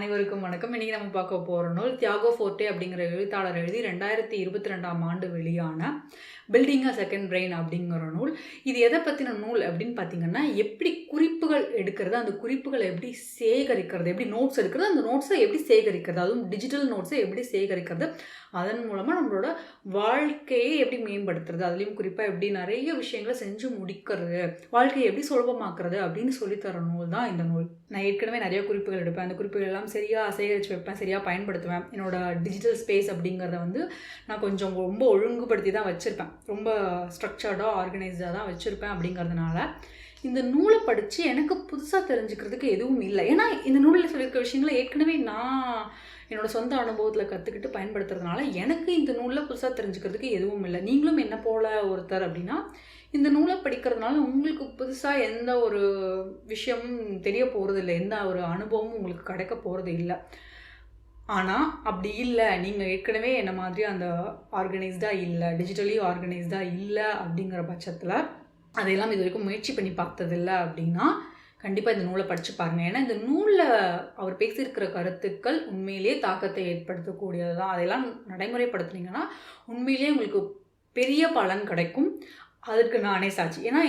அனைவருக்கும் வணக்கம். இன்னைக்கு நம்ம பார்க்க போற நூல் தியாகோ ஃபோர்ட்டே அப்படிங்கிற எழுத்தாளர் எழுதி 2022ஆம் ஆண்டு வெளியான பில்டிங் அ செகண்ட் பிரெயின் அப்படிங்கிற நூல். இது எதை பற்றின நூல் அப்படின்னு பார்த்தீங்கன்னா, எப்படி குறிப்புகள் எடுக்கிறது, அந்த குறிப்புகளை எப்படி சேகரிக்கிறது, எப்படி நோட்ஸ் எடுக்கிறது, அந்த நோட்ஸை எப்படி சேகரிக்கிறது, அதுவும் டிஜிட்டல் நோட்ஸை எப்படி சேகரிக்கிறது, அதன் மூலமாக நம்மளோட வாழ்க்கையை எப்படி மேம்படுத்துறது, அதுலேயும் குறிப்பாக எப்படி நிறைய விஷயங்களை செஞ்சு முடிக்கிறது, வாழ்க்கையை எப்படி சுலபமாக்குறது அப்படின்னு சொல்லித்தர நூல் தான் இந்த நூல். நான் ஏற்கனவே நிறைய குறிப்புகள் எடுப்பேன். அந்த குறிப்புகள் எல்லாம் சரியாக சேகரித்து வைப்பேன், சரியாக பயன்படுத்துவேன். என்னோட டிஜிட்டல் ஸ்பேஸ் அப்படிங்கிறத நான் கொஞ்சம் ரொம்ப ஒழுங்குபடுத்தி தான் வச்சுருப்பேன். ரொம்ப ஸ்ட்ரக்சர்டாக ஆர்கனைஸ்டாக தான் வச்சுருப்பேன். அப்படிங்கிறதுனால இந்த நூலை படித்து எனக்கு புதுசாக தெரிஞ்சுக்கிறதுக்கு எதுவும் இல்லை. ஏன்னா இந்த நூலில் சொல்லியிருக்க விஷயங்களை ஏற்கனவே நான் என்னோடய சொந்த அனுபவத்தில் கற்றுக்கிட்டு பயன்படுத்துறதுனால எனக்கு இந்த நூலில் புதுசாக தெரிஞ்சுக்கிறதுக்கு எதுவும் இல்லை. நீங்களும் என்ன போல் ஒருத்தர் அப்படின்னா இந்த நூலை படிக்கிறதுனால உங்களுக்கு புதுசாக எந்த ஒரு விஷயமும் தெரிய போகிறது இல்லை, எந்த ஒரு அனுபவமும் உங்களுக்கு கிடைக்க போகிறது இல்லை. ஆனால் அப்படி இல்லை, நீங்கள் ஏற்கனவே என்ன மாதிரி அந்த ஆர்கனைஸ்டாக இல்லை, டிஜிட்டலி ஆர்கனைஸ்டாக இல்லை அப்படிங்கிற பட்சத்தில் அதையெல்லாம் இது வரைக்கும் முயற்சி பண்ணி பார்த்ததில்லை அப்படின்னா கண்டிப்பாக இந்த நூலை படித்து பாருங்கள். ஏன்னா இந்த நூலில் அவர் பேசியிருக்கிற கருத்துக்கள் உண்மையிலேயே தாக்கத்தை ஏற்படுத்தக்கூடியது தான். அதையெல்லாம் நடைமுறைப்படுத்துனீங்கன்னா உண்மையிலேயே உங்களுக்கு பெரிய பலன் கிடைக்கும். அதற்கு நானே சாட்சி. ஏன்னா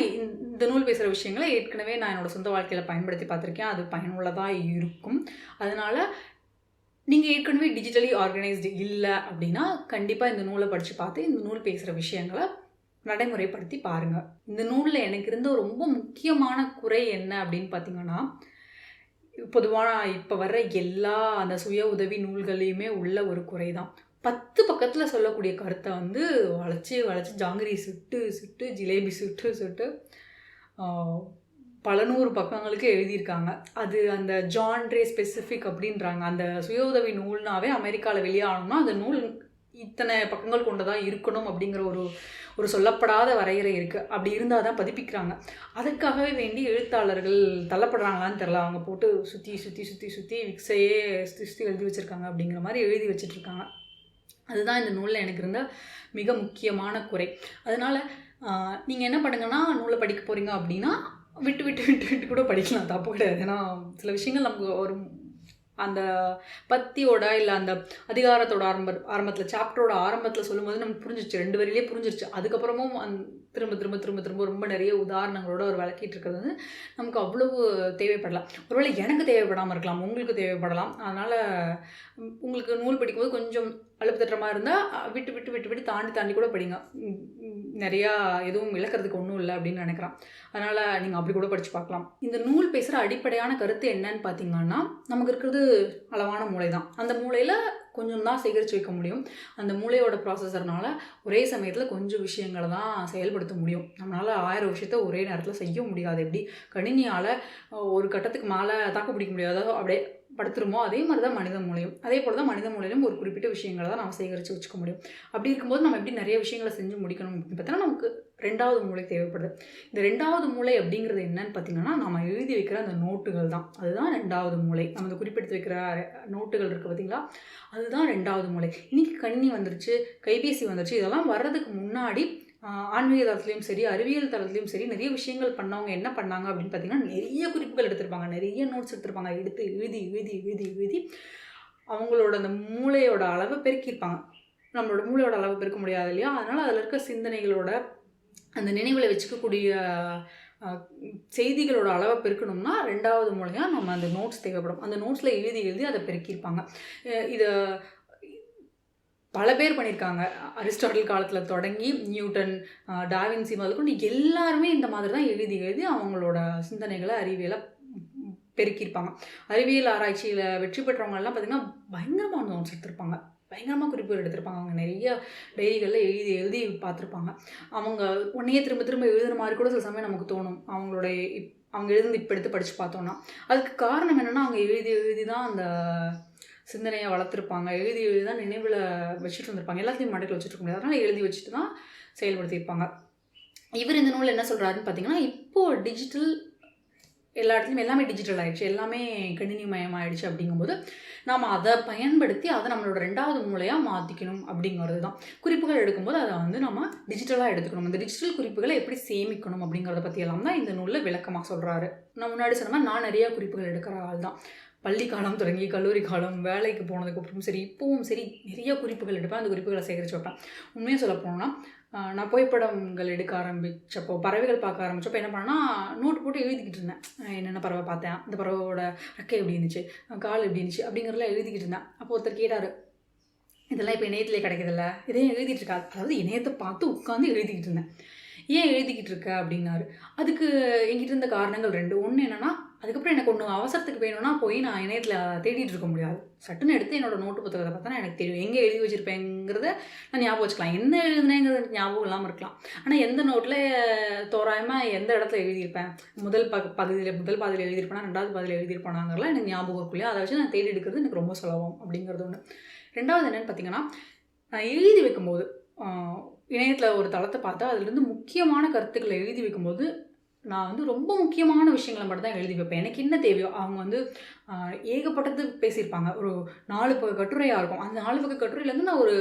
இந்த நூல் பேசுகிற விஷயங்களை ஏற்கனவே நான் என்னோடய சொந்த வாழ்க்கையில் பயன்படுத்தி பார்த்துருக்கேன். அது பயனுள்ளதாக இருக்கும். அதனால் நீங்கள் ஏற்கனவே டிஜிட்டலி ஆர்கனைஸ்டு இல்லை அப்படின்னா கண்டிப்பாக இந்த நூலை படித்து பார்த்து இந்த நூல் பேசுகிற விஷயங்களை நடைமுறைப்படுத்தி பாருங்கள். இந்த நூலில் எனக்கு இருந்த ரொம்ப முக்கியமான குறை என்ன அப்படின்னு பார்த்தீங்கன்னா, பொதுவான இப்போ வர்ற எல்லா அந்த சுய உதவி நூல்களையுமே உள்ள ஒரு குறை தான். 10 பக்கத்தில் சொல்லக்கூடிய கருத்தை வளைச்சி வளைச்சி ஜாங்கிரி சுட்டு ஜிலேபி சுட்டு பல 100 பக்கங்களுக்கு எழுதியிருக்காங்க. அது அந்த ஜான்ரே ஸ்பெசிஃபிக் அப்படின்றாங்க. அந்த சுய உதவி நூல்னாவே அமெரிக்காவில் வெளியாகணும்னா அந்த நூல் இத்தனை பக்கங்கள் கொண்டதாக இருக்கணும் அப்படிங்கிற ஒரு சொல்லப்படாத வரையறை இருக்குது. அப்படி இருந்தால் தான் பதிப்பிக்கிறாங்க. அதுக்காகவே வேண்டி எழுத்தாளர்கள் தள்ளப்படுறாங்களான்னு தெரில. அவங்க போட்டு சுற்றி விக்ஸையே சுற்றி எழுதி வச்சுருக்காங்க அப்படிங்கிற மாதிரி எழுதி வச்சிட்ருக்காங்க. அதுதான் இந்த நூலில் எனக்கு இருந்த மிக முக்கியமான குறை. அதனால் நீங்கள் என்ன பண்ணுங்கன்னா, நூலை படிக்க போகிறீங்க அப்படின்னா விட்டு கூட படிக்கலாம், தப்பு கிடையாது. ஏன்னா சில விஷயங்கள் நமக்கு ஒரு அந்த பத்தியோட இல்லை அந்த அதிகாரத்தோட ஆரம்பத்தில் சாப்டரோட ஆரம்பத்தில் சொல்லும்போது நமக்கு புரிஞ்சிச்சு, 2 வரியிலே புரிஞ்சிருச்சு. அதுக்கப்புறமும் திரும்ப ரொம்ப நிறைய உதாரணங்களோட ஒரு விளக்கிட்டு இருக்கிறது நமக்கு அவ்வளவு தேவைப்படலாம். ஒருவேளை எனக்கு தேவைப்படாமல் இருக்கலாம், உங்களுக்கு தேவைப்படலாம். அதனால் உங்களுக்கு நூல் படிக்கும்போது கொஞ்சம் அழுப்பு தட்டுற மாதிரி இருந்தால் விட்டு தாண்டி கூட படிங்க. நிறையா எதுவும் இழக்கிறதுக்கு ஒன்றும் இல்லை அப்படின்னு நினைக்கிறேன். அதனால் நீங்கள் அப்படி கூட படித்து பார்க்கலாம். இந்த நூல் பேசுகிற அடிப்படையான கருத்து என்னன்னு பார்த்தீங்கன்னா, நமக்கு இருக்கிறது அளவான மூளை தான். அந்த மூளையில் கொஞ்சம் தான் சேகரித்து வைக்க முடியும். அந்த மூளையோட ப்ராசஸர்னால ஒரே சமயத்தில் கொஞ்சம் விஷயங்களை தான் செயல்படுத்த முடியும். நம்மளால் 1000 விஷயத்த ஒரே நேரத்தில் செய்ய முடியாது. எப்படி கணினியால் ஒரு கட்டத்துக்கு மேலே தாக்கு பிடிக்க முடியாது, அப்படியே படுத்துருமோ அதே மாதிரி தான் மனித மூளையும். அதே போல் தான் மனித மூளையிலும் ஒரு குறிப்பிட்ட விஷயங்களை தான் நம்ம சேகரித்து வச்சுக்க முடியும். அப்படி இருக்கும்போது நம்ம எப்படி நிறைய விஷயங்களை செஞ்சு முடிக்கணும் அப்படின்னு பார்த்தீங்கன்னா நமக்கு 2வது மூளை தேவைப்படுது. இந்த 2வது மூளை அப்படிங்கிறது என்னன்னு பார்த்தீங்கன்னா, நம்ம எழுதி வைக்கிற அந்த நோட்டுகள் தான். அதுதான் 2வது மூளை. நம்ம அந்த குறிப்பிட்டு வைக்கிற நோட்டுகள் இருக்குது பார்த்தீங்களா, அதுதான் 2வது மூளை. இன்றைக்கி கணினி வந்துருச்சு, கைபேசி வந்துருச்சு. இதெல்லாம் வர்றதுக்கு முன்னாடி ஆன்மீக தளத்துலேயும் சரி, அறிவியல் தளத்துலேயும் சரி, நிறைய விஷயங்கள் பண்ணவங்க என்ன பண்ணாங்க அப்படின்னு பார்த்தீங்கன்னா, நிறைய குறிப்புகள் எடுத்திருப்பாங்க, நிறைய நோட்ஸ் எடுத்திருப்பாங்க. எடுத்து எழுதி அவங்களோட அந்த மூளையோட அளவை பெருக்கியிருப்பாங்க. நம்மளோட மூளையோட அளவை பெருக்க முடியாது இல்லையா? அதனால் அதில் இருக்க சிந்தனைகளோட அந்த நினைவில் வச்சுக்கக்கூடிய செய்திகளோட அளவை பெருக்கணும்னா 2வது மூலையாக நம்ம அந்த நோட்ஸ் தேவைப்படும். அந்த நோட்ஸில் எழுதி அதை பெருக்கியிருப்பாங்க. இதை பல பேர் பண்ணியிருக்காங்க. அரிஸ்டாட்டில் காலத்தில் தொடங்கி நியூட்டன், டாவின்சி முதல்கொண்டு எல்லாருமே இந்த மாதிரி தான் எழுதி அவங்களோட சிந்தனைகளை அறிவியலை பெருக்கியிருப்பாங்க. அறிவியல் ஆராய்ச்சியில் வெற்றி பெற்றவங்கெல்லாம் பார்த்திங்கன்னா பயங்கரமான நோட்ஸ் எடுத்திருப்பாங்க, பயங்கரமாக குறிப்புகள் எடுத்திருப்பாங்க. அவங்க நிறைய டைரிகளில் எழுதி பார்த்துருப்பாங்க. அவங்க உடனே திரும்ப எழுதுன மாதிரி கூட சில சமயம் நமக்கு தோணும். அவங்க எழுதி இப்போ எடுத்து படித்து பார்த்தோன்னா அதுக்கு காரணம் என்னென்னா, அவங்க எழுதி தான் அந்த சிந்தனையை வளர்த்துருப்பாங்க. எழுதி தான் நினைவில் வச்சுட்டு வந்திருப்பாங்க. எல்லாத்தையும் மடக்கில் வச்சுட்டு இருக்க முடியாது. அதனால் எழுதி வச்சுட்டு தான் செயல்படுத்தியிருப்பாங்க. இவர் இந்த நூல் என்ன சொல்கிறாருன்னு பார்த்தீங்கன்னா, இப்போது டிஜிட்டல் எல்லா இடத்துலையும் எல்லாமே டிஜிட்டல் ஆகிடுச்சு, எல்லாமே கணினி மயமாகிடுச்சு. அப்படிங்கும்போது நாம் அதை பயன்படுத்தி அதை நம்மளோட 2வது மூளையாக மாற்றிக்கணும் அப்படிங்கிறது தான். குறிப்புகள் எடுக்கும்போது அதை நம்ம டிஜிட்டலாக எடுத்துக்கணும். அந்த டிஜிட்டல் குறிப்புகளை எப்படி சேமிக்கணும் அப்படிங்கிறத பற்றியெல்லாம் தான் இந்த நூலில் விளக்கமாக சொல்கிறாரு. நான் முன்னாடி சொன்ன மாதிரி நான் நிறையா குறிப்புகள் எடுக்கிற ஆள் தான். பள்ளி காலம் தொடங்கி கல்லூரி காலம், வேலைக்கு போனதுக்கப்புறம் சரி, இப்பவும் சரி நிறைய குறிப்புகள் எடுப்பேன். அந்த குறிப்புகள சேகரிச்சு வைப்பேன். உண்மையா சொல்ல போனோம்னா, நான் புகைப்படங்கள் எடுக்க ஆரம்பிச்சப்போ, பறவைகள் பார்க்க ஆரம்பிச்சப்போ என்ன பண்ணேன்னா, நோட் போட்டு எழுதிக்கிட்டு இருந்தேன். என்னென்ன பறவை பார்த்தேன், இந்த பறவையோட ரெக்கை எப்படி இருந்துச்சு, கால் எப்படி இருந்துச்சு அப்படிங்கிறதெல்லாம் எழுதிக்கிட்டு இருந்தேன். அப்போ ஒருத்தர் கேட்டாரு, இதெல்லாம் இப்போ இணையத்திலே கிடைக்குதுல்ல, இதையும் எழுதிட்டு இருக்கா? அதாவது இணையத்தை பார்த்து உட்காந்து எழுதிக்கிட்டு இருந்தேன். ஏன் எழுதிக்கிட்டு இருக்க அப்படின்னாரு. அதுக்கு என்கிட்ட இருந்த காரணங்கள் 2. ஒன்று என்னன்னா, அதுக்கப்புறம் எனக்கு ஒன்று அவசரத்துக்கு வேணும்னா போய் நான் இணையத்தில் தேடிட்டு இருக்க முடியாது. சட்டுன்னு எடுத்து என்னோட நோட்டு புத்தகத்தை பார்த்தா எனக்கு தெரியும் எங்கே எழுதி வச்சிருப்பேங்கிறத நான் ஞாபகம் வச்சுக்கலாம். என்ன எழுதுனேங்கிறது எனக்கு ஞாபகம் இல்லாமல் இருக்கலாம். ஆனால் எந்த நோட்டில் தோராயமாக எந்த இடத்துல எழுதியிருப்பேன், முதல் பாதியில் எழுதியிருப்பேனா, 2வது பாதியில் எழுதியிருப்பேனாங்கிறலாம் எனக்கு ஞாபகம் இருக்கும் இல்லையா? அதை வச்சு நான் தேடி எடுக்கிறது எனக்கு ரொம்ப சுலபம் அப்படிங்கிறது ஒன்று. 2வது என்னென்னு பார்த்தீங்கன்னா, நான் எழுதி வைக்கும்போது இணையத்தில் ஒரு தளத்தை பார்த்தா அதுலேருந்து முக்கியமான கருத்துக்களை எழுதி வைக்கும்போது நான் வந்து ரொம்ப முக்கியமான விஷயங்களை மட்டும் தான் எழுதி வைப்பேன். எனக்கு என்ன தேவையோ, அவங்க வந்து ஏகப்பட்டது பேசியிருப்பாங்க. ஒரு 4 பக்க கட்டுரையாக இருக்கும். அந்த 4 பக்க கட்டுரையிலேருந்து நான் ஒரு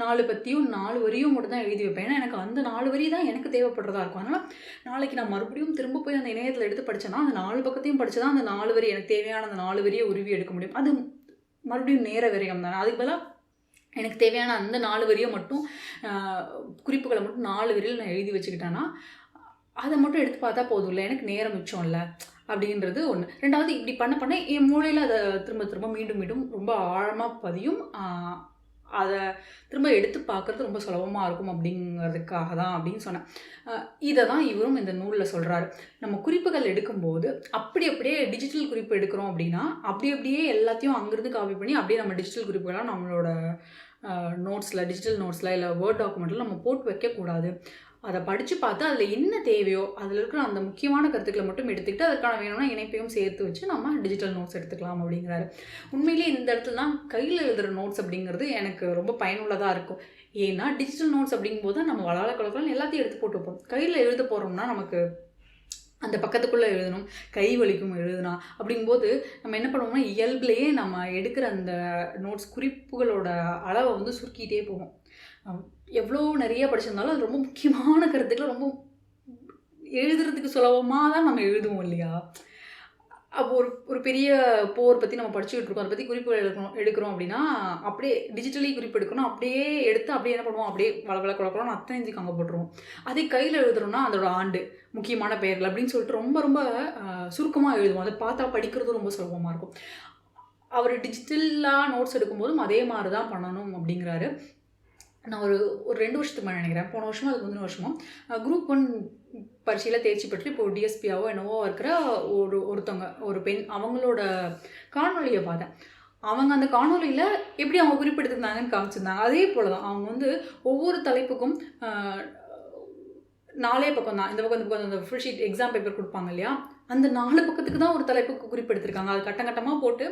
4 பத்தியோ 4 வரியோ மட்டும் தான் எழுதி வைப்பேன். ஏன்னா எனக்கு அந்த 4 வரி தான் எனக்கு தேவைப்படுறதா இருக்கும். அதனால் நாளைக்கு நான் மறுபடியும் திரும்ப போய் அந்த இணையத்தில் எடுத்து படித்தேன்னா அந்த 4 பக்கத்தையும் படித்து தான் அந்த 4 வரி எனக்கு தேவையான அந்த 4 வரியை உருவி எடுக்க முடியும். அது மறுபடியும் நேர விரயம் தானே. அதுக்கு பதிலாக எனக்கு தேவையான அந்த 4 வரியை மட்டும் குறிப்புகளை மட்டும் 4 வரியில் நான் எழுதி வச்சுக்கிட்டேன்னா அதை மட்டும் எடுத்து பார்த்தா போதும் இல்லை, எனக்கு நேரம் மிச்சம் இல்லை அப்படின்றது ஒன்று. 2வது இப்படி பண்ண என் மூளையில் அதை திரும்ப மீண்டும் ரொம்ப ஆழமாக பதியும். அதை திரும்ப எடுத்து பார்க்குறது ரொம்ப சுலபமாக இருக்கும் அப்படிங்கிறதுக்காக தான் அப்படின்னு சொன்னேன். இதை தான் இவரும் இந்த நூலில் சொல்கிறாரு. நம்ம குறிப்புகள் எடுக்கும்போது அப்படியே டிஜிட்டல் குறிப்பு எடுக்கிறோம் அப்படின்னா அப்படியே எல்லாத்தையும் அங்கேருந்து காப்பி பண்ணி அப்படியே நம்ம டிஜிட்டல் குறிப்புகளாக நம்மளோட நோட்ஸில், டிஜிட்டல் நோட்ஸில் இல்லை வேர்ட் டாக்குமெண்ட்டில் நம்ம போட்டு வைக்கக்கூடாது. அதை படித்து பார்த்து அதில் என்ன தேவையோ அதில் இருக்கிற அந்த முக்கியமான கருத்துக்களை மட்டும் எடுத்துக்கிட்டு அதற்கான வேணும்னா இணைப்பையும் சேர்த்து வச்சு நம்ம டிஜிட்டல் நோட்ஸ் எடுத்துக்கலாம் அப்படிங்கிறாரு. உண்மையிலே இந்த இடத்துல தான் கையில் எழுதுகிற நோட்ஸ் அப்படிங்கிறது எனக்கு ரொம்ப பயனுள்ளதாக இருக்கும். ஏன்னா டிஜிட்டல் நோட்ஸ் அப்படிங்கும்போது நம்ம வளர்க்கலாம் எல்லாத்தையும் எடுத்து போட்டு வைப்போம். கையில் எழுத போகிறோம்னா நமக்கு அந்த பக்கத்துக்குள்ளே எழுதணும், கை வலிக்கும் எழுதுனா. அப்படிங்கும்போது நம்ம என்ன பண்ணுவோம்னா இயல்புலேயே நம்ம எடுக்கிற அந்த நோட்ஸ் குறிப்புகளோட அளவை வந்து சுருக்கிட்டே போவோம். எவ்வளோ நிறைய படிச்சிருந்தாலும் அது ரொம்ப முக்கியமான கருத்துக்களை ரொம்ப எழுதுறதுக்கு சுலபமாக தான் நம்ம எழுதுவோம் இல்லையா? அப்போ ஒரு பெரிய போர் பற்றி நம்ம படிச்சுக்கிட்டு இருக்கோம், அதை பற்றி குறிப்பு எடுக்கிறோம் அப்படின்னா அப்படியே டிஜிட்டலி குறிப்பு எடுக்கணும், அப்படியே எடுத்து அப்படியே என்ன பண்ணுவோம், அப்படியே வளவள குழப்பம் அத்தனை இஞ்சி அங்கே போட்டுருவோம். அதே கையில் எழுதுறோம்னா அதோட ஆண்டு, முக்கியமான பெயர்கள் அப்படின்னு சொல்லிட்டு ரொம்ப சுருக்கமாக எழுதுவோம். அதை பார்த்தா படிக்கிறதும் ரொம்ப சுலபமாக இருக்கும். அவர் டிஜிட்டலாக நோட்ஸ் எடுக்கும்போதும் அதே மாதிரி தான் பண்ணணும் அப்படிங்கிறாரு. நான் ஒரு 2 வருஷத்துக்கு முன்னாடி நினைக்கிறேன், போன வருஷமோ அதுக்கு முந்தின வருஷமோ குரூப் 1 பரீட்சையில் தேர்ச்சி பெற்று இப்போ டிஎஸ்பியாவோ என்னவோ இருக்கிற ஒருத்தவங்க ஒரு பெண், அவங்களோட காணொலியை பார்த்தேன். அவங்க அந்த காணொலியில் எப்படி அவங்க குறிப்பெடுத்திருந்தாங்கன்னு காமிச்சிருந்தாங்க. அதே போல் தான் அவங்க வந்து ஒவ்வொரு தலைப்புக்கும் 4 பக்கம் தான், இந்த பக்கம் அந்த ஃபுல் ஷீட் எக்ஸாம் பேப்பர் கொடுப்பாங்க இல்லையா, அந்த 4 பக்கத்துக்கு தான் ஒரு தலைப்புக்கு குறிப்பெடுத்திருக்காங்க. அது கட்டமாக போட்டு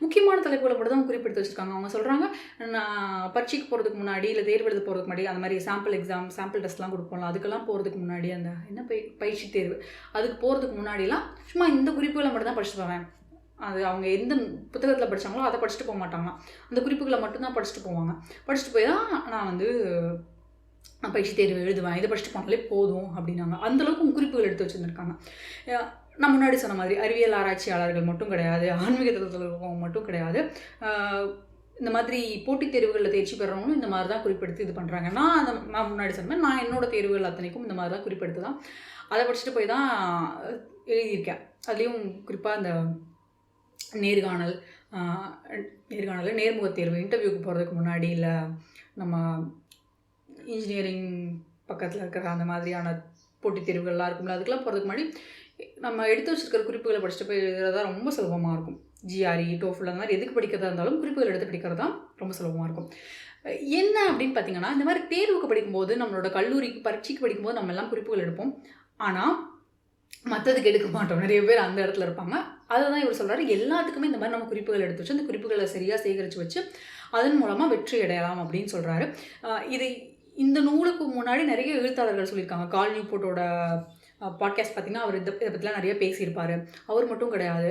முக்கியமான தலைப்புகளை மட்டும் தான் குறிப்பெடுத்து வச்சுருக்காங்க. அவங்க சொல்கிறாங்க, நான் பரீட்சைக்கு போகிறதுக்கு முன்னாடி இல்லை தேர்வு எழுத போகிறதுக்கு முன்னாடி அந்த மாதிரி சாம்பிள் டெஸ்ட்லாம் கொடுப்போம்ல, அதுக்கெல்லாம் போகிறதுக்கு முன்னாடி அந்த என்ன பயிற்சி தேர்வு அதுக்கு போகிறதுக்கு முன்னாடிலாம் சும்மா இந்த குறிப்புகளை மட்டும் தான் படிச்சுட்டு போவேன். அது அவங்க எந்த புத்தகத்தில் படித்தாங்களோ அதை படிச்சுட்டு போக மாட்டாங்களாம், அந்த குறிப்புகளை மட்டும்தான் படிச்சுட்டு போவாங்க. படிச்சுட்டு போய் தான் நான் பயிற்சி தேர்வு எழுதுவேன், இதை படிச்சுட்டு போனாலே போதும் அப்படின்னாங்க. அந்தளவுக்கு குறிப்புகள் எடுத்து வச்சுருந்துருக்காங்க. நான் முன்னாடி சொன்ன மாதிரி அறிவியல் ஆராய்ச்சியாளர்கள் மட்டும் கிடையாது, ஆன்மீக தத்துவம் மட்டும் கிடையாது, இந்த மாதிரி போட்டித் தேர்வுகளில் தேர்ச்சி பெறவங்களும் இந்த மாதிரி தான் குறிப்பெடுத்து இது பண்ணுறாங்க. நான் முன்னாடி சொன்னேன், நான் என்னோடய தேர்வுகள் அத்தனைக்கும் இந்த மாதிரி தான் குறிப்பெடுத்து தான் அதை படிச்சுட்டு போய் தான் எழுதியிருக்கேன். அதுலேயும் குறிப்பாக அந்த நேர்முகத் தேர்வு இன்டர்வியூக்கு போகிறதுக்கு முன்னாடி, இல்லை நம்ம இன்ஜினியரிங் பக்கத்தில் இருக்கிற அந்த மாதிரியான போட்டித் தேர்வுகள்லாம் இருக்கும்ல, அதுக்கெல்லாம் போகிறதுக்கு முன்னாடி நம்ம எடுத்து வச்சுருக்கிற குறிப்புகளை படிச்சுட்டு போய் எழுதுறதா ரொம்ப சுலபமாக இருக்கும். ஜிஆர்இ, டோஃபல் அந்த மாதிரி எதுக்கு படிக்கிறதா இருந்தாலும் குறிப்புகள் எடுத்து படிக்கிறது தான் ரொம்ப சுலபமாக இருக்கும். என்ன அப்படின்னு பார்த்தீங்கன்னா, இந்த மாதிரி தேர்வுக்கு படிக்கும்போது நம்மளோட கல்லூரிக்கு பரீட்சைக்கு படிக்கும்போது நம்ம எல்லாம் குறிப்புகள் எடுப்போம், ஆனால் மற்றதுக்கு எடுக்க மாட்டோம். நிறைய பேர் அந்த இடத்துல இருப்பாங்க. அதை தான் இவர் சொல்கிறாரு, எல்லாத்துக்குமே இந்த மாதிரி நம்ம குறிப்புகள் எடுத்து வச்சு அந்த குறிப்புகளை சரியாக சேகரித்து வச்சு அதன் மூலமாக வெற்றி அடையலாம் அப்படின்னு சொல்கிறாரு. இந்த நூலுக்கு முன்னாடி நிறைய எழுத்தாளர்கள் சொல்லியிருக்காங்க. கால் நியூபோர்ட்டோட பாட்காஸ்ட் பார்த்திங்கன்னா அவர் இதை பற்றிலாம் நிறைய பேசியிருப்பார். அவர் மட்டும் கிடையாது,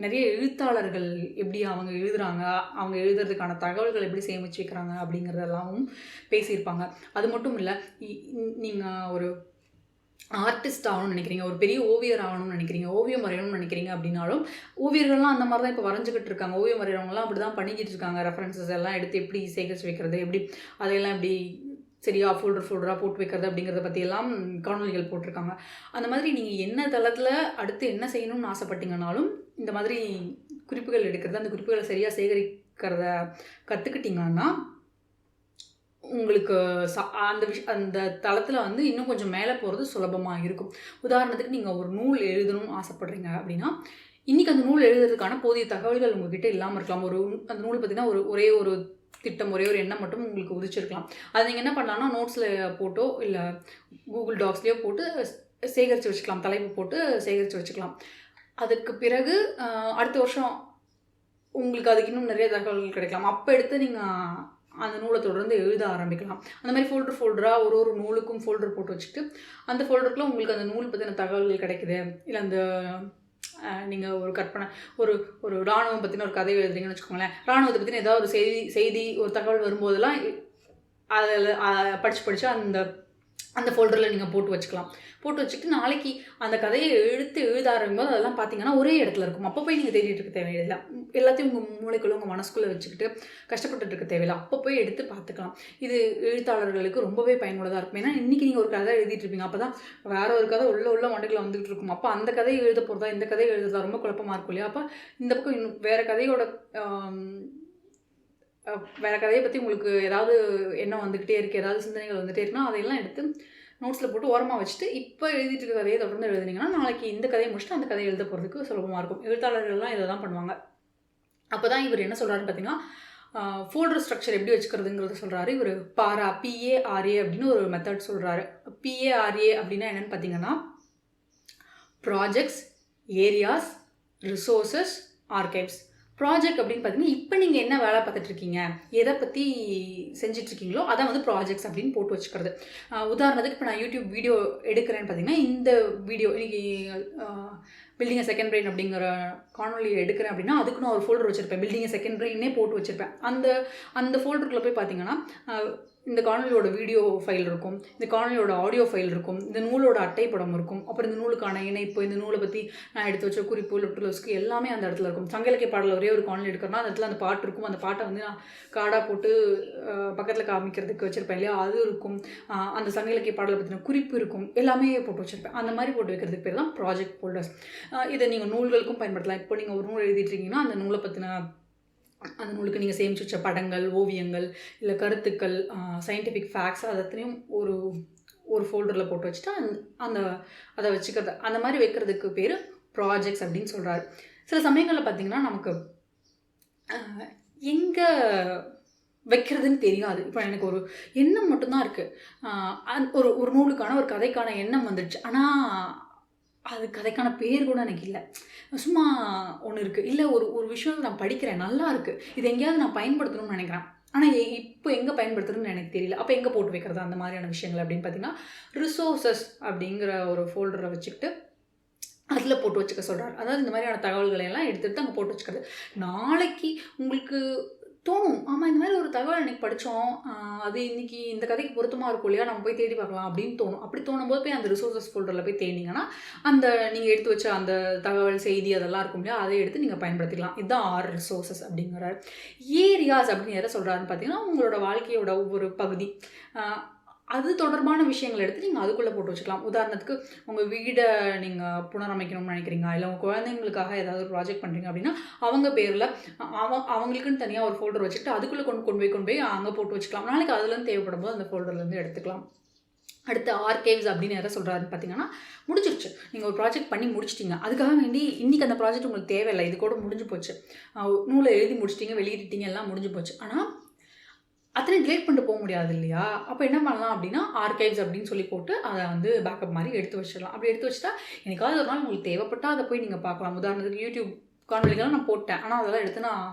நிறைய எழுத்தாளர்கள் எப்படி அவங்க எழுதுகிறாங்க, அவங்க எழுதுறதுக்கான தகவல்கள் எப்படி சேமித்து வைக்கிறாங்க அப்படிங்கிறதெல்லாமும் பேசியிருப்பாங்க. அது மட்டும் இல்லை, நீங்கள் ஒரு ஆர்டிஸ்ட் ஆகணும்னு நினைக்கிறீங்க, ஒரு பெரிய ஓவியர் ஆகணும்னு நினைக்கிறீங்க, ஓவியம் வரையணும்னு நினைக்கிறீங்க அப்படின்னாலும், ஓவியர்கள்லாம் அந்த மாதிரி தான் இப்போ வரைஞ்சிக்கிட்டு இருக்காங்க. ஓவியம் வரைகிறவங்கலாம் அப்படி தான் பண்ணிக்கிட்டு இருக்காங்க. ரெஃபரன்சஸ் எல்லாம் எடுத்து எப்படி சேகரித்து வைக்கிறது, எப்படி அதையெல்லாம் எப்படி சரியா ஃபோல்டராக போட்டு வைக்கிறது அப்படிங்கிறத பற்றியெல்லாம் காணொலிகள் போட்டிருக்காங்க. அந்த மாதிரி நீங்கள் என்ன தளத்தில் அடுத்து என்ன செய்யணும்னு ஆசைப்பட்டீங்கன்னாலும் இந்த மாதிரி குறிப்புகள் எடுக்கிறது, அந்த குறிப்புகளை சரியாக சேகரிக்கிறத கற்றுக்கிட்டிங்கன்னா உங்களுக்கு அந்த தளத்தில் வந்து இன்னும் கொஞ்சம் மேலே போகிறது சுலபமாக இருக்கும். உதாரணத்துக்கு நீங்கள் ஒரு நூல் எழுதணும்னு ஆசைப்படுறீங்க அப்படின்னா, இன்றைக்கி அந்த நூல் எழுதுறதுக்கான போதிய தகவல்கள் உங்ககிட்ட இல்லாமல் இருக்கலாம். அந்த நூல் பார்த்தீங்கன்னா ஒரே ஒரு திட்டம், ஒரே ஒரு எண்ணம் மட்டும் உங்களுக்கு உதிச்சிருக்கலாம். அதை நீங்கள் என்ன பண்ணலாம்னா நோட்ஸில் போட்டோ இல்லை கூகுள் டாக்ஸ்லேயோ போட்டு சேகரித்து வச்சுக்கலாம். தலைப்பு போட்டு சேகரித்து வச்சுக்கலாம். அதுக்கு பிறகு அடுத்த வருஷம் உங்களுக்கு அதுக்கு இன்னும் நிறைய தகவல்கள் கிடைக்கலாம். அப்போ எடுத்து நீங்கள் அந்த நூலை தொடர்ந்து எழுத ஆரம்பிக்கலாம். அந்த மாதிரி ஃபோல்டராக ஒரு நூலுக்கும் ஃபோல்டர் போட்டு வச்சுட்டு அந்த ஃபோல்டருக்குள்ள உங்களுக்கு அந்த நூல் பற்றின தகவல்கள் கிடைக்குது. இல்லை அந்த நீங்கள் ஒரு கற்பனை ஒரு இராணுவம் பற்றின ஒரு கதை எழுதுறீங்கன்னு வச்சுக்கோங்களேன். இராணுவத்தை பற்றின ஏதாவது ஒரு செய்தி ஒரு தகவல் வரும்போதெல்லாம் அதில் படித்து அந்த ஃபோல்டரில் நீங்கள் போட்டு வச்சுக்கிட்டு நாளைக்கு அந்த கதையை எழுத ஆரம்பிக்கும்போது அதெல்லாம் பார்த்தீங்கன்னா ஒரே இடத்துல இருக்கும். அப்போ போய் நீங்கள் தேடிட்டு இருக்க தேவையில்லை. எல்லாத்தையும் உங்கள் மூளைக்குள்ளே உங்கள் மனசுக்குள்ளே வச்சுக்கிட்டு கஷ்டப்பட்டுட்டு இருக்க தேவையில்லை. அப்போ போய் எடுத்து பார்த்துக்கலாம். இது எழுத்தாளர்களுக்கு ரொம்பவே பயனுள்ளதாக இருக்கும். ஏன்னா இன்றைக்கி நீங்கள் ஒரு கதை எழுதிட்டு இருப்பீங்க, அப்போ தான் வேற ஒரு கதை உள்ள மண்டைக்குள்ள வந்துகிட்டு இருக்கும். அப்போ அந்த கதையை எழுத போகிறதா இந்த கதையை எழுதுறதா ரொம்ப குழப்பமாக இருக்கும் இல்லையா? அப்போ இந்த பக்கம் இன்னும் வேறு கதையை பற்றி உங்களுக்கு ஏதாவது எண்ணம் வந்துக்கிட்டே இருக்குது, ஏதாவது சிந்தனைகள் வந்துகிட்டே இருக்குன்னா அதையெல்லாம் எடுத்து நோட்ஸில் போட்டு ஓரமாக வச்சுட்டு இப்போ எழுதிட்டு இருக்க கதையை தொடர்ந்து எழுதுனீங்கன்னா நாளைக்கு இந்த கதையை முடிச்சுட்டு அந்த கதையை எழுத போகிறதுக்கு சுலபமாக இருக்கும். எழுத்தாளர்கள்லாம் இதை தான் பண்ணுவாங்க. அப்போ தான் இவர் என்ன சொல்கிறாருன்னு பார்த்தீங்கன்னா ஃபோல்டர் ஸ்ட்ரக்சர் எப்படி வச்சுக்கிறதுங்கிறத சொல்கிறாரு. இவர் PARA அப்படின்னு ஒரு மெத்தட் சொல்கிறாரு. PARA அப்படின்னா என்னென்னு பார்த்தீங்கன்னா projects, areas, resources, archives. Project அப்படின்னு பார்த்தீங்கன்னா இப்போ நீங்கள் என்ன வேலை பார்த்துட்ருக்கீங்க, எதை பற்றி செஞ்சிட்ருக்கீங்களோ அதை வந்து ப்ராஜெக்ட்ஸ் அப்படின்னு போட்டு வச்சுக்கிறது. உதாரணத்துக்கு இப்போ நான் யூடியூப் வீடியோ எடுக்கிறேன்னு பார்த்தீங்கன்னா இந்த வீடியோ இன்றைக்கி பில்டிங் அ செகண்ட் பிரெயின் அப்படிங்கிற காணொலி எடுக்கிறேன் அப்படின்னா அதுக்கு நான் ஒரு ஃபோல்டர் வச்சுருப்பேன். பில்டிங் அ செகண்ட் பிரெயினே போட்டு வச்சுருப்பேன். அந்த ஃபோல்டருக்குள்ளே போய் பார்த்தீங்கன்னா இந்த காணொலியோட வீடியோ ஃபைல் இருக்கும், இந்த காணொலியோட ஆடியோ ஃபைல் இருக்கும், இந்த நூலோட அட்டைப்படம் இருக்கும், அப்புறம் இந்த நூலுக்கான இணைப்பு, இந்த நூலை பற்றி நான் எடுத்து வச்ச குறிப்பு, லிப்டலோஸ்க்கு எல்லாமே அந்த இடத்துல இருக்கும். சங்க இலக்கிய பாடலில் ஒரே ஒரு காணொலி எடுக்கிறேன்னா அந்த இடத்துல அந்த பாட்டு இருக்கும். அந்த பாட்டை வந்து நான் கார்டாக போட்டு பக்கத்தில் காமிக்கிறதுக்கு வச்சுருப்பேன் இல்லையா, அது இருக்கும். அந்த சங்க இலக்கிய பாடலை பற்றின குறிப்பு இருக்கும், எல்லாமே போட்டு வச்சுருப்பேன். அந்த மாதிரி போட்டு வைக்கிறதுக்கு பேர் தான் ப்ராஜெக்ட் ஃபோல்டர்ஸ். இதை நீங்கள் நூல்களுக்கும் பயன்படுத்தலாம். இப்போ நீங்கள் ஒரு நூல் எழுதிட்டுருக்கீங்கன்னா அந்த நூலை பற்றின அந்த நூலுக்கு நீங்கள் சேமிச்சு வச்ச படங்கள், ஓவியங்கள், இல்லை கருத்துக்கள், சயின்டிஃபிக் ஃபேக்ட்ஸ் அதத்தையும் ஒரு ஃபோல்டரில் போட்டு வச்சுட்டு அதை வச்சுக்கிறது. அந்த மாதிரி வைக்கிறதுக்கு பேர் ப்ராஜெக்ட்ஸ் அப்படின்னு சொல்கிறாரு. சில சமயங்களில் பார்த்திங்கன்னா நமக்கு எங்கே வைக்கிறதுன்னு தெரியாது. இப்போ எனக்கு ஒரு எண்ணம் மட்டும்தான் இருக்குது. ஒரு நூலுக்கான ஒரு கதைக்கான எண்ணம் வந்துடுச்சு, ஆனால் அது கதைக்கான பேர் கூட எனக்கு இல்லை. சும்மா ஒன்று இருக்குது. இல்லை ஒரு விஷயம் நான் படிக்கிறேன், நல்லா இருக்குது, இது எங்கேயாவது நான் பயன்படுத்தணும்னு நினைக்கிறேன், ஆனால் இப்போ எங்கே பயன்படுத்தணும்னு எனக்கு தெரியல. அப்போ எங்கே போட்டு வைக்கிறது அந்த மாதிரியான விஷயங்கள் அப்படின்னு பார்த்தீங்கன்னா ரிசோர்ஸஸ் அப்படிங்கிற ஒரு ஃபோல்டரை வச்சுக்கிட்டு அதில் போட்டு வச்சுக்க சொல்கிறார். அதாவது இந்த மாதிரியான தகவல்களை எல்லாம் எடுத்துகிட்டு அங்கே போட்டு வச்சுக்கிறது. நாளைக்கு உங்களுக்கு தோணும், ஆமாம் இந்த மாதிரி ஒரு தகவல் எனக்கு படித்தோம், அது இன்றைக்கி இந்த கதைக்கு பொருத்தமாக இருக்கும் இல்லையா, நம்ம போய் தேடி பார்க்கலாம் அப்படின்னு தோணும். அப்படி தோணும்போது போய் அந்த ரிசோர்ஸஸ் ஃபோல்டரில் போய் தேடிங்கன்னா அந்த நீங்கள் எடுத்து வச்ச அந்த தகவல், செய்தி அதெல்லாம் இருக்கும் இல்லையா, அதை எடுத்து நீங்கள் பயன்படுத்திக்கலாம். இதுதான் ரிசோர்ஸஸ் அப்படிங்கிறார். ஏரியாஸ் அப்படின்னு எதை சொல்கிறாருன்னு பார்த்தீங்கன்னா உங்களோட வாழ்க்கையோட ஒவ்வொரு பகுதி, அது தொடர்பான விஷயங்கள் எடுத்து நீங்கள் அதுக்குள்ளே போட்டு வச்சுக்கலாம். உதாரணத்துக்கு உங்கள் வீடை நீங்கள் புனரமைக்கணும்னு நினைக்கிறீங்க, இல்லை உங்கள் குழந்தைங்களுக்காக ஏதாவது ஒரு ப்ராஜெக்ட் பண்ணுறீங்க அப்படின்னா அவங்க பேரில் அவங்களுக்குன்னு தனியாக ஒரு ஃபோல்டர் வச்சுக்கிட்டு அதுக்குள்ளே கொண்டு போய் அங்கே போட்டு வச்சுக்கலாம். நாளைக்கு அதுலேருந்து தேவைப்படும் போது அந்த ஃபோல்டர்லேருந்து எடுத்துக்கலாம். அடுத்து ஆர்கைவ்ஸ் அப்படின்னு எதை சொல்கிறாருன்னு பார்த்தீங்கன்னா முடிஞ்சிருச்சு, நீங்கள் ஒரு ப்ராஜெக்ட் பண்ணி முடிச்சிட்டிங்க, அதுக்காக வேண்டி இன்றைக்கி அந்த ப்ராஜெக்ட் உங்களுக்கு தேவையில்லை, இது கூட முடிஞ்சு போச்சு, நூலை எழுதி முடிச்சிட்டிங்க, வெளியிட்டீங்க, எல்லாம் முடிஞ்சு போச்சு, ஆனால் அத்தனை டிலேட் பண்ணிட்டு போக முடியாது இல்லையா. அப்போ என்ன பண்ணலாம் அப்படின்னா ஆர்கைவ்ஸ் அப்படின்னு சொல்லி போட்டு அதை வந்து பேக்கப் மாதிரி எடுத்து வச்சிடலாம். அப்படி எடுத்து வச்சுட்டா எனக்காவது ஒரு நாள் உங்களுக்கு தேவைப்பட்டால் அதை போய் நீங்கள் பார்க்கலாம். உதாரணத்துக்கு யூடியூப் காணொலிகள்லாம் நான் போட்டேன், ஆனால் அதெல்லாம் எடுத்து நான்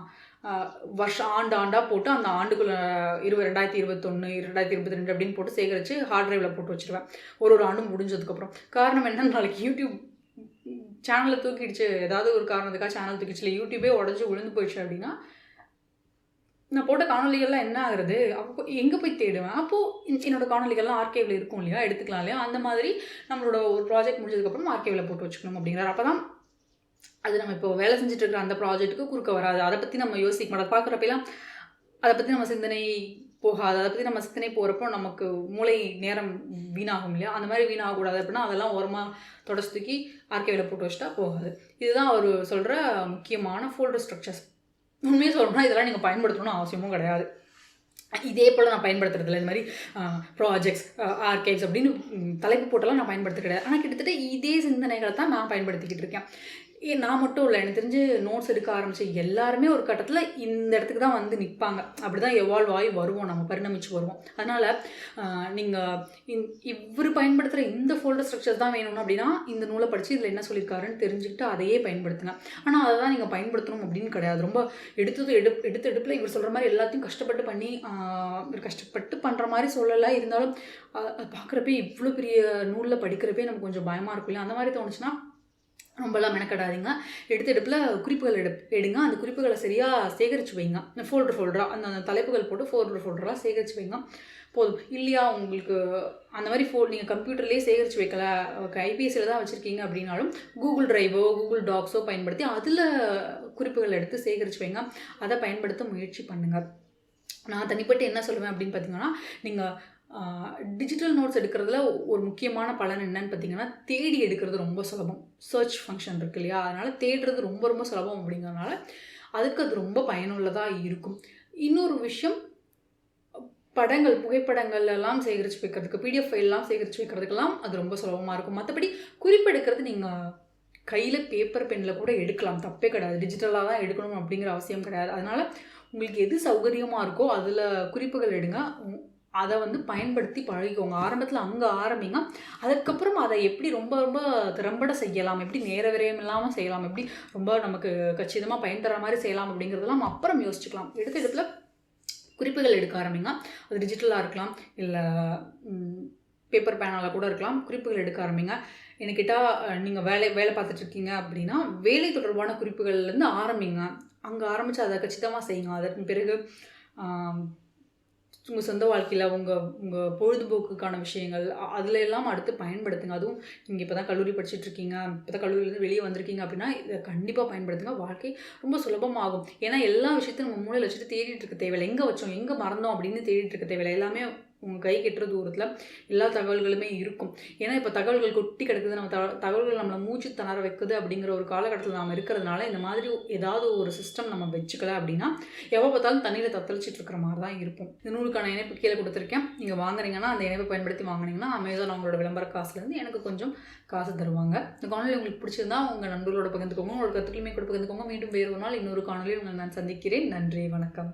ஆண்டாக போட்டு அந்த ஆண்டுக்குள்ளே 2021, 2022 அப்படின்னு போட்டு சேகரித்து ஹார்ட் ட்ரைவில் போட்டு வச்சுருவேன் ஒரு ஆண்டு முடிஞ்சதுக்கப்புறம். காரணம் என்னன்னு, நாளைக்கு யூடியூப் சேனலை தூக்கிடுச்சு, ஏதாவது ஒரு காரணத்துக்காக சேனல் தூக்கிடுச்சு, இல்லை யூடியூபே உடஞ்சி விழுந்து போயிடுச்சு அப்படின்னா நான் போட்ட காணொளிகள்லாம் என்ன ஆகுறது, அப்போ எங்கே போய் தேடுவேன்? அப்போது என்னோட காணொளிகள்லாம் ஆர்கைவ்ல இருக்கும் இல்லையா, எடுத்துக்கலாம் இல்லையா, அந்த மாதிரி நம்மளோட ஒரு ப்ராஜெக்ட் முடிஞ்சதுக்கப்புறம் ஆர்கைவ்ல போட்டு வச்சுக்கணும் அப்படிங்கிறார். அப்போ தான் அது நம்ம இப்போ வேலை செஞ்சுட்டு இருக்கிற அந்த ப்ராஜெக்ட்டுக்கு குறுக்க வராது. அதை பற்றி நம்ம யோசிக்க மாட்டோம். பார்க்குறப்பெல்லாம் அதை பற்றி நம்ம சிந்தனை போகாது. அதை பற்றி நம்ம சிந்தனை போகிறப்போ நமக்கு மூளை நேரம் வீணாகும் இல்லையா, அந்த மாதிரி வீணாகக்கூடாது அப்படின்னா அதெல்லாம் ஓரமாக தொடச்சு தூக்கி ஆர்கைவ்ல போட்டு வச்சுட்டா போகாது. இதுதான் அவர் சொல்கிற முக்கியமான ஃபோல்டர் ஸ்ட்ரக்சர்ஸ். உண்மையை சொல்லணும்னா இதெல்லாம் நீங்கள் பயன்படுத்தணும்னு அவசியமும் கிடையாது. இதே போல் நான் பயன்படுத்துறதில்ல. இந்த மாதிரி ப்ராஜெக்ட்ஸ், ஆர்கைவ்ஸ் அப்படின்னு தலைப்பு போட்டெல்லாம் நான் பயன்படுத்த கிடையாது. ஆனால் கிட்டத்தட்ட இதே சிந்தனைகளை தான் நான் பயன்படுத்திக்கிட்டு இருக்கேன். நான் மட்டும் இல்லை, எனக்கு தெரிஞ்சு நோட்ஸ் எடுக்க ஆரம்பித்த எல்லாருமே ஒரு கட்டத்தில் இந்த இடத்துக்கு தான் வந்து நிற்பாங்க. அப்படி தான் எவால்வ் ஆகி வருவோம், நம்ம பரிணமிச்சு வருவோம். அதனால் நீங்கள் இவர் பயன்படுத்துகிற இந்த ஃபோல்டர் ஸ்ட்ரக்சர்ஸ் தான் வேணும்னு அப்படின்னா இந்த நூலை படித்து இதில் என்ன சொல்லியிருக்காருன்னு தெரிஞ்சுக்கிட்டு அதையே பயன்படுத்துங்க. ஆனால் அதை தான் நீங்கள் பயன்படுத்தணும் அப்படின்னு கிடையாது. ரொம்ப எடுப்பில் இவர் சொல்கிற மாதிரி எல்லாத்தையும் கஷ்டப்பட்டு பண்ணி இவர் கஷ்டப்பட்டு பண்ணுற மாதிரி சொல்லலை. இருந்தாலும் பார்க்குறப்ப இவ்வளோ பெரிய நூலில் படிக்கிறப்பே நமக்கு கொஞ்சம் பயமாக இருக்கும் இல்லையா, அந்த மாதிரி தோணுச்சுன்னா ரொம்பலாம் மெனக்கடாதீங்க. எடுப்பில் குறிப்புகள் எடுங்க. அந்த குறிப்புகளை சரியாக சேகரித்து வைங்க. ஃபோல்டராக அந்த தலைப்புகள் போட்டு ஃபோல்டராக சேகரித்து வைங்க போதும். இல்லையா உங்களுக்கு அந்த மாதிரி நீங்கள் கம்ப்யூட்டர்லேயே சேகரித்து வைக்கல, கைபேசியில் தான் வச்சுருக்கீங்க அப்படின்னாலும் கூகுள் டிரைவோ கூகுள் டாக்ஸோ பயன்படுத்தி அதில் குறிப்புகள் எடுத்து சேகரித்து வைங்க. அதை பயன்படுத்த முயற்சி பண்ணுங்கள். நான் தனிப்பட்டு என்ன சொல்லுவேன் அப்படின்னு பார்த்தீங்கன்னா, நீங்கள் டிஜிட்டல் நோட்ஸ் எடுக்கிறதுல ஒரு முக்கியமான பலன் என்னன்னு பார்த்தீங்கன்னா, தேடி எடுக்கிறது ரொம்ப சுலபம். சர்ச் ஃபங்க்ஷன் இருக்கு இல்லையா, அதனால் தேடுறது ரொம்ப ரொம்ப சுலபம் அப்படிங்கிறதுனால அதுக்கு அது ரொம்ப பயனுள்ளதாக இருக்கும். இன்னொரு விஷயம், படங்கள், புகைப்படங்கள் எல்லாம் சேகரித்து வைக்கிறதுக்கு, பிடிஎஃப் ஃபைல்லாம் சேகரித்து வைக்கிறதுக்கெல்லாம் அது ரொம்ப சுலபமாக இருக்கும். மற்றபடி குறிப்பெடுக்கிறது நீங்கள் கையில் பேப்பர் பெனில் கூட எடுக்கலாம், தப்பே கிடையாது. டிஜிட்டலாக தான் எடுக்கணும் அப்படிங்கிற அவசியம் கிடையாது. அதனால் உங்களுக்கு எது சௌகரியமாக இருக்கோ அதில் குறிப்புகள் எடுங்க. அதை வந்து பயன்படுத்தி பழகிக்கோங்க. ஆரம்பத்தில் அங்கே ஆரம்பிங்க. அதுக்கப்புறம் அதை எப்படி ரொம்ப ரொம்ப திறம்பட செய்யலாம், எப்படி நேர விரயம் இல்லாமல் செய்யலாம், எப்படி ரொம்ப நமக்கு கச்சிதமாக பயன் தர மாதிரி செய்யலாம் அப்படிங்கிறதெல்லாம் அப்புறம் யோசிச்சுக்கலாம். இடத்துல குறிப்புகள் எடுக்க ஆரம்பிங்க. அது டிஜிட்டலாக இருக்கலாம், இல்லை பேப்பர் பேனால் கூட இருக்கலாம். குறிப்புகள் எடுக்க ஆரம்பிங்க. என்ன கேட்டால் நீங்கள் வேலை பார்த்துட்ருக்கீங்க அப்படின்னா வேலை தொடர்பான குறிப்புகள்லேருந்து ஆரம்பிங்க. அங்கே ஆரம்பித்து அதை கச்சிதமாக செய்யுங்க. அதற்கு பிறகு உங்கள் சொந்த வாழ்க்கையில் உங்கள் பொழுதுபோக்குக்கான விஷயங்கள் அதில் எல்லாம் அடுத்து பயன்படுத்துங்க. அதுவும் நீங்கள் இப்போ தான் கல்லூரி படிச்சுட்ருக்கீங்க, இப்போ தான் கல்லூரியிலேருந்து வெளியே வந்திருக்கீங்க அப்படின்னா இதை கண்டிப்பாக பயன்படுத்துங்க. வாழ்க்கை ரொம்ப சுலபமாகும். ஏன்னா எல்லா விஷயத்தையும் நம்ம மூளையில் வச்சுட்டு தேடிட்டு இருக்க தேவையில்லை. எங்கே வச்சோம், எங்கே மறந்தோம் அப்படின்னு தேடிட்டு இருக்க தேவையில்லை. எல்லாமே உங்கள் கை கெட்டுற தூரத்தில் எல்லா தகவல்களுமே இருக்கும். ஏன்னா இப்போ தகவல்கள் கொட்டி கிடக்குது, நம்ம தகவல்கள் நம்மளை மூச்சு திணற வைக்குது அப்படிங்கிற ஒரு காலகட்டத்தில் நாம் இருக்கிறதுனால இந்த மாதிரி ஏதாவது ஒரு சிஸ்டம் நம்ம வச்சுக்கல அப்படின்னா எவ்வளோ பார்த்தாலும் தண்ணியில் தத்தளிச்சிட்டு இருக்கிற மாதிரி தான் இருக்கும். இந்த நூலுக்கான இணைப்பு கீழே கொடுத்துருக்கேன். நீங்கள் வாங்குறீங்கன்னா அந்த இணைப்பை பயன்படுத்தி வாங்கினீங்கன்னா அமேசான் அவங்களோட விளம்பர காசுலேருந்து எனக்கு கொஞ்சம் காசு தருவாங்க. இந்த காணொலி உங்களுக்கு பிடிச்சிருந்தா உங்கள் நண்பர்களோட பகிர்ந்துக்கோங்க, உங்களோட கருத்துக்களுமே கூட பகிர்ந்துக்கோங்க. மீண்டும் வேறு ஒரு நாள் இன்னொரு காணொலியில் உங்களை நான் சந்திக்கிறேன். நன்றி, வணக்கம்.